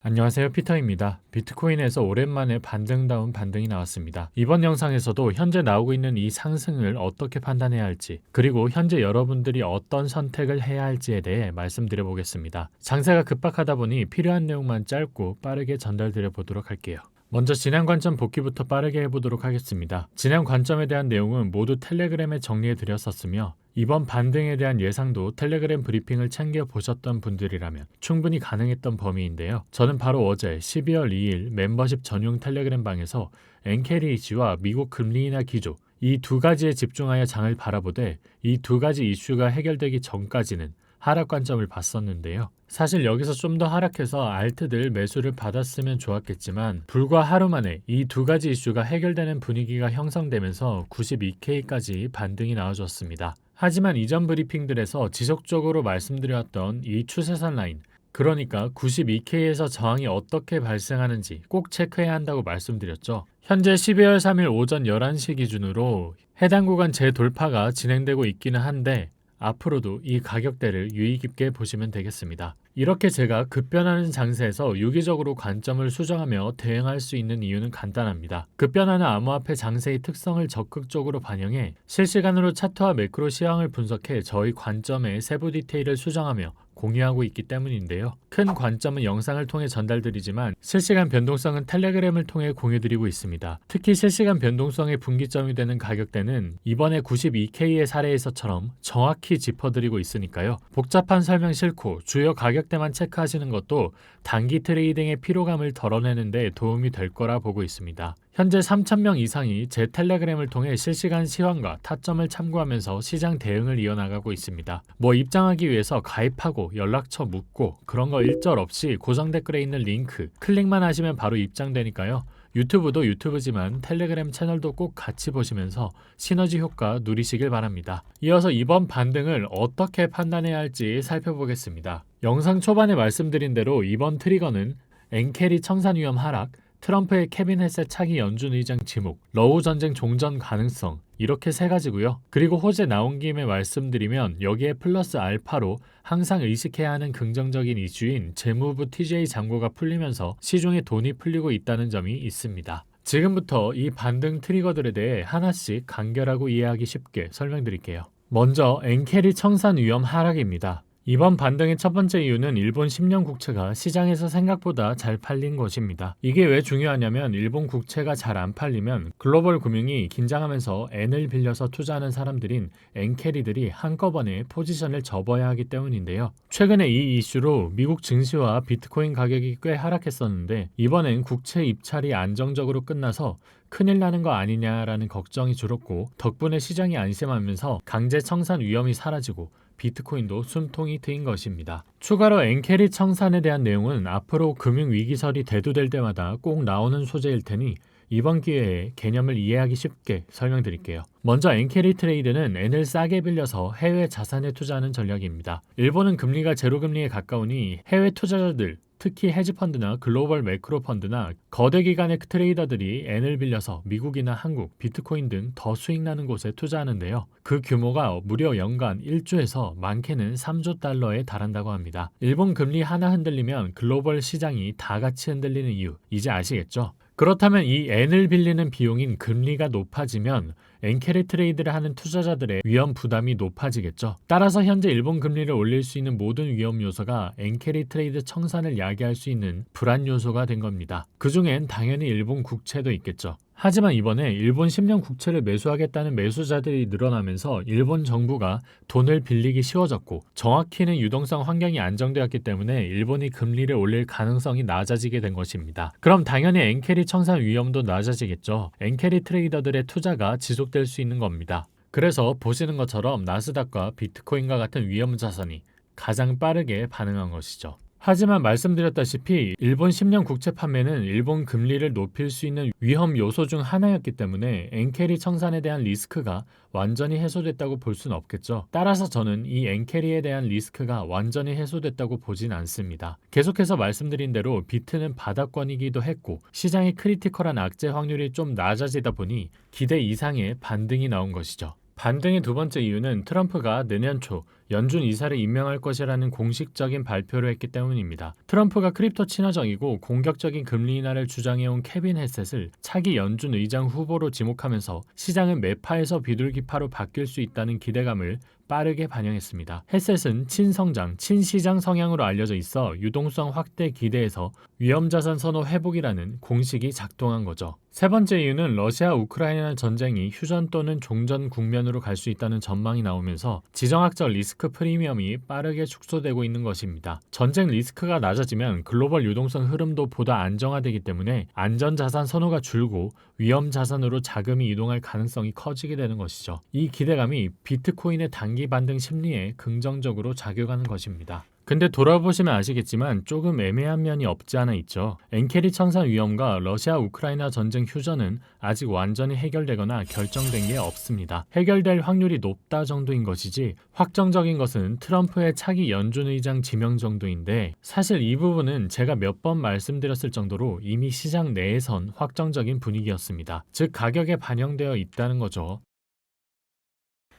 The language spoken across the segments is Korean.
안녕하세요, 피터입니다. 비트코인에서 오랜만에 반등다운 반등이 나왔습니다. 이번 영상에서도 현재 나오고 있는 이 상승을 어떻게 판단해야 할지, 그리고 현재 여러분들이 어떤 선택을 해야 할지에 대해 말씀드려 보겠습니다. 장세가 급박하다 보니 필요한 내용만 짧고 빠르게 전달드려 보도록 할게요. 먼저 진행 관점 복귀부터 빠르게 해보도록 하겠습니다. 진행 관점에 대한 내용은 모두 텔레그램에 정리해 드렸었으며, 이번 반등에 대한 예상도 텔레그램 브리핑을 챙겨보셨던 분들이라면 충분히 가능했던 범위인데요. 저는 바로 어제 12월 2일 멤버십 전용 텔레그램 방에서 엔캐리 이슈와 미국 금리 인하 기조, 이 두 가지에 집중하여 장을 바라보되 이 두 가지 이슈가 해결되기 전까지는 하락 관점을 봤었는데요. 사실 여기서 좀 더 하락해서 알트들 매수를 받았으면 좋았겠지만 불과 하루 만에 이 두 가지 이슈가 해결되는 분위기가 형성되면서 92K까지 반등이 나와줬습니다. 하지만 이전 브리핑들에서 지속적으로 말씀드렸던 이 추세선 라인, 그러니까 92K에서 저항이 어떻게 발생하는지 꼭 체크해야 한다고 말씀드렸죠. 현재 12월 3일 오전 11시 기준으로 해당 구간 재돌파가 진행되고 있기는 한데 앞으로도 이 가격대를 유의 깊게 보시면 되겠습니다. 이렇게 제가 급변하는 장세에서 유기적으로 관점을 수정하며 대응할 수 있는 이유는 간단합니다. 급변하는 암호화폐 장세의 특성을 적극적으로 반영해 실시간으로 차트와 매크로 시황을 분석해 저희 관점의 세부 디테일을 수정하며 공유하고 있기 때문인데요. 큰 관점은 영상을 통해 전달드리지만 실시간 변동성은 텔레그램을 통해 공유드리고 있습니다. 특히 실시간 변동성의 분기점이 되는 가격대는 이번에 92K의 사례에서처럼 정확히 짚어드리고 있으니까요. 복잡한 설명 싫고 주요 가격대만 체크하시는 것도 단기 트레이딩의 피로감을 덜어내는 데 도움이 될 거라 보고 있습니다. 현재 3,000명 이상이 제 텔레그램을 통해 실시간 시황과 타점을 참고하면서 시장 대응을 이어나가고 있습니다. 입장하기 위해서 가입하고 연락처 묻고 그런 거 일절 없이 고정 댓글에 있는 링크 클릭만 하시면 바로 입장되니까요. 유튜브도 유튜브지만 텔레그램 채널도 꼭 같이 보시면서 시너지 효과 누리시길 바랍니다. 이어서 이번 반등을 어떻게 판단해야 할지 살펴보겠습니다. 영상 초반에 말씀드린 대로 이번 트리거는 엔캐리 청산 위험 하락, 트럼프의 캐빈 햇셋 차기 연준 의장 지목, 러우 전쟁 종전 가능성, 이렇게 세 가지고요. 그리고 호재 나온 김에 말씀드리면 여기에 플러스 알파로 항상 의식해야 하는 긍정적인 이슈인 재무부 TJ 잔고가 풀리면서 시중에 돈이 풀리고 있다는 점이 있습니다. 지금부터 이 반등 트리거들에 대해 하나씩 간결하고 이해하기 쉽게 설명드릴게요. 먼저 엔캐리 청산 위험 하락입니다. 이번 반등의 첫 번째 이유는 일본 10년 국채가 시장에서 생각보다 잘 팔린 것입니다. 이게 왜 중요하냐면 일본 국채가 잘 안 팔리면 글로벌 금융이 긴장하면서 엔을 빌려서 투자하는 사람들인 엔캐리들이 한꺼번에 포지션을 접어야 하기 때문인데요. 최근에 이 이슈로 미국 증시와 비트코인 가격이 꽤 하락했었는데 이번엔 국채 입찰이 안정적으로 끝나서 큰일 나는 거 아니냐라는 걱정이 줄었고 덕분에 시장이 안심하면서 강제 청산 위험이 사라지고 비트코인도 숨통이 트인 것입니다. 추가로 엔캐리 청산에 대한 내용은 앞으로 금융위기설이 대두될 때마다 꼭 나오는 소재일 테니 이번 기회에 개념을 이해하기 쉽게 설명드릴게요. 먼저 엔캐리 트레이드는 N을 싸게 빌려서 해외 자산에 투자하는 전략입니다. 일본은 금리가 제로금리에 가까우니 해외 투자자들, 특히 헤지펀드나 글로벌 매크로 펀드나 거대 기관의 트레이더들이 N을 빌려서 미국이나 한국, 비트코인 등 더 수익 나는 곳에 투자하는데요. 그 규모가 무려 연간 1조에서 많게는 3조 달러에 달한다고 합니다. 일본 금리 하나 흔들리면 글로벌 시장이 다 같이 흔들리는 이유, 이제 아시겠죠? 그렇다면 이 N을 빌리는 비용인 금리가 높아지면 엔캐리 트레이드를 하는 투자자들의 위험 부담이 높아지겠죠. 따라서 현재 일본 금리를 올릴 수 있는 모든 위험 요소가 엔캐리 트레이드 청산을 야기할 수 있는 불안 요소가 된 겁니다. 그중엔 당연히 일본 국채도 있겠죠. 하지만 이번에 일본 10년 국채를 매수하겠다는 매수자들이 늘어나면서 일본 정부가 돈을 빌리기 쉬워졌고 정확히는 유동성 환경이 안정되었기 때문에 일본이 금리를 올릴 가능성이 낮아지게 된 것입니다. 그럼 당연히 엔캐리 청산 위험도 낮아지겠죠. 엔캐리 트레이더들의 투자가 지속될 수 있는 겁니다. 그래서 보시는 것처럼 나스닥과 비트코인과 같은 위험 자산이 가장 빠르게 반응한 것이죠. 하지만 말씀드렸다시피 일본 10년 국채 판매는 일본 금리를 높일 수 있는 위험 요소 중 하나였기 때문에 엔캐리 청산에 대한 리스크가 완전히 해소됐다고 볼 수는 없겠죠. 따라서 저는 이 엔캐리에 대한 리스크가 완전히 해소됐다고 보진 않습니다. 계속해서 말씀드린 대로 비트는 바닥권이기도 했고 시장의 크리티컬한 악재 확률이 좀 낮아지다 보니 기대 이상의 반등이 나온 것이죠. 반등의 두 번째 이유는 트럼프가 내년 초 연준 이사를 임명할 것이라는 공식적인 발표를 했기 때문입니다. 트럼프가 크립토 친화적이고 공격적인 금리 인하를 주장해온 케빈 헤셋을 차기 연준 의장 후보로 지목하면서 시장은 매파에서 비둘기파로 바뀔 수 있다는 기대감을 빠르게 반영했습니다. 헤셋은 친성장, 친시장 성향으로 알려져 있어 유동성 확대 기대에서 위험자산 선호 회복이라는 공식이 작동한 거죠. 세 번째 이유는 러시아 우크라이나 전쟁이 휴전 또는 종전 국면으로 갈 수 있다는 전망이 나오면서 지정학적 리스크 프리미엄이 빠르게 축소되고 있는 것입니다. 전쟁 리스크가 낮아지면 글로벌 유동성 흐름도 보다 안정화되기 때문에 안전자산 선호가 줄고 위험자산으로 자금이 이동할 가능성이 커지게 되는 것이죠. 이 기대감이 비트코인의 단기 반등 심리에 긍정적으로 작용하는 것입니다. 근데 돌아보시면 아시겠지만 조금 애매한 면이 없지 않아 있죠. 엔케리 청산 위험과 러시아 우크라이나 전쟁 휴전은 아직 완전히 해결되거나 결정된 게 없습니다. 해결될 확률이 높다 정도인 것이지 확정적인 것은 트럼프의 차기 연준 의장 지명 정도인데 사실 이 부분은 제가 몇 번 말씀드렸을 정도로 이미 시장 내에선 확정적인 분위기였습니다. 즉 가격에 반영되어 있다는 거죠.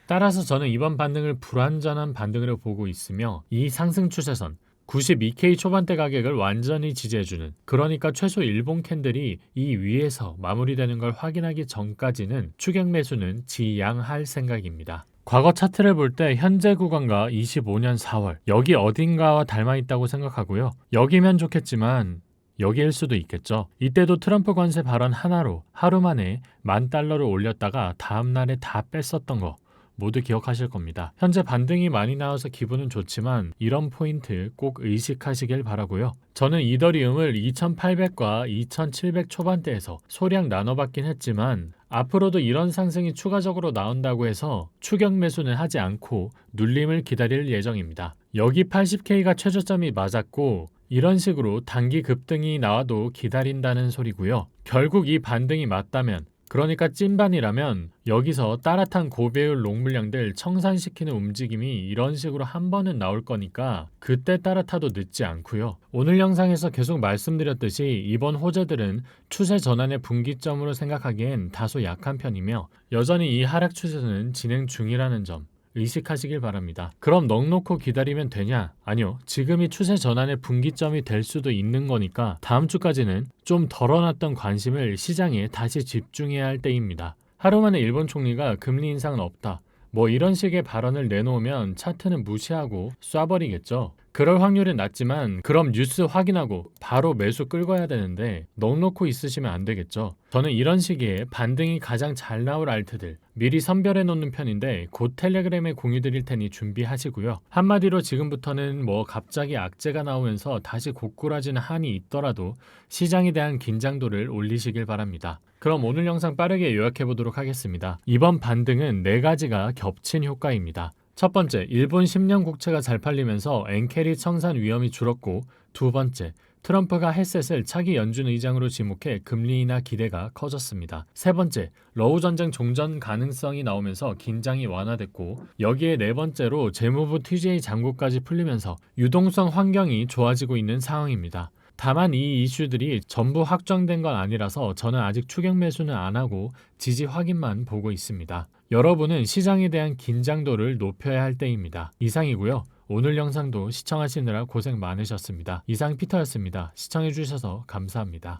따라서 저는 이번 반등을 불완전한 반등으로 보고 있으며 이 상승 추세선 92K 초반대 가격을 완전히 지지해주는, 그러니까 최소 일본 캔들이 이 위에서 마무리되는 걸 확인하기 전까지는 추격 매수는 지양할 생각입니다. 과거 차트를 볼 때 현재 구간과 25년 4월 여기 어딘가와 닮아 있다고 생각하고요. 여기면 좋겠지만 여기일 수도 있겠죠. 이때도 트럼프 관세 발언 하나로 하루 만에 $10,000를 올렸다가 다음날에 다 뺐었던 거 모두 기억하실 겁니다. 현재 반등이 많이 나와서 기분은 좋지만 이런 포인트 꼭 의식하시길 바라고요. 저는 이더리움을 2800과 2700 초반대에서 소량 나눠봤긴 했지만 앞으로도 이런 상승이 추가적으로 나온다고 해서 추격 매수는 하지 않고 눌림을 기다릴 예정입니다. 여기 80K가 최저점이 맞았고 이런 식으로 단기 급등이 나와도 기다린다는 소리고요. 결국 이 반등이 맞다면, 그러니까 찐반이라면 여기서 따뜻한 고배율 롱물량들 청산시키는 움직임이 이런 식으로 한 번은 나올 거니까 그때 따뜻하도 늦지 않고요. 오늘 영상에서 계속 말씀드렸듯이 이번 호재들은 추세 전환의 분기점으로 생각하기엔 다소 약한 편이며 여전히 이 하락 추세는 진행 중이라는 점 의식하시길 바랍니다. 그럼 넋놓고 기다리면 되냐? 아니요. 지금이 추세 전환의 분기점이 될 수도 있는 거니까 다음 주까지는 좀 덜어놨던 관심을 시장에 다시 집중해야 할 때입니다. 하루 만에 일본 총리가 금리 인상은 없다, 뭐 이런 식의 발언을 내놓으면 차트는 무시하고 쏴버리겠죠. 그럴 확률은 낮지만 그럼 뉴스 확인하고 바로 매수 끌고야 되는데 넋놓고 있으시면 안 되겠죠. 저는 이런 시기에 반등이 가장 잘 나올 알트들 미리 선별해 놓는 편인데 곧 텔레그램에 공유 드릴 테니 준비하시고요. 한마디로 지금부터는 뭐 갑자기 악재가 나오면서 다시 고꾸라지는 한이 있더라도 시장에 대한 긴장도를 올리시길 바랍니다. 그럼 오늘 영상 빠르게 요약해 보도록 하겠습니다. 이번 반등은 4가지가 겹친 효과입니다. 첫 번째, 일본 10년 국채가 잘 팔리면서 엔케리 청산 위험이 줄었고, 두 번째, 트럼프가 헤셋을 차기 연준 의장으로 지목해 금리 인하 기대가 커졌습니다. 세 번째, 러우 전쟁 종전 가능성이 나오면서 긴장이 완화됐고, 여기에 네 번째로 재무부 TJ 잔고까지 풀리면서 유동성 환경이 좋아지고 있는 상황입니다. 다만 이 이슈들이 전부 확정된 건 아니라서 저는 아직 추격 매수는 안 하고 지지 확인만 보고 있습니다. 여러분은 시장에 대한 긴장도를 높여야 할 때입니다. 이상이고요. 오늘 영상도 시청하시느라 고생 많으셨습니다. 이상 피터였습니다. 시청해주셔서 감사합니다.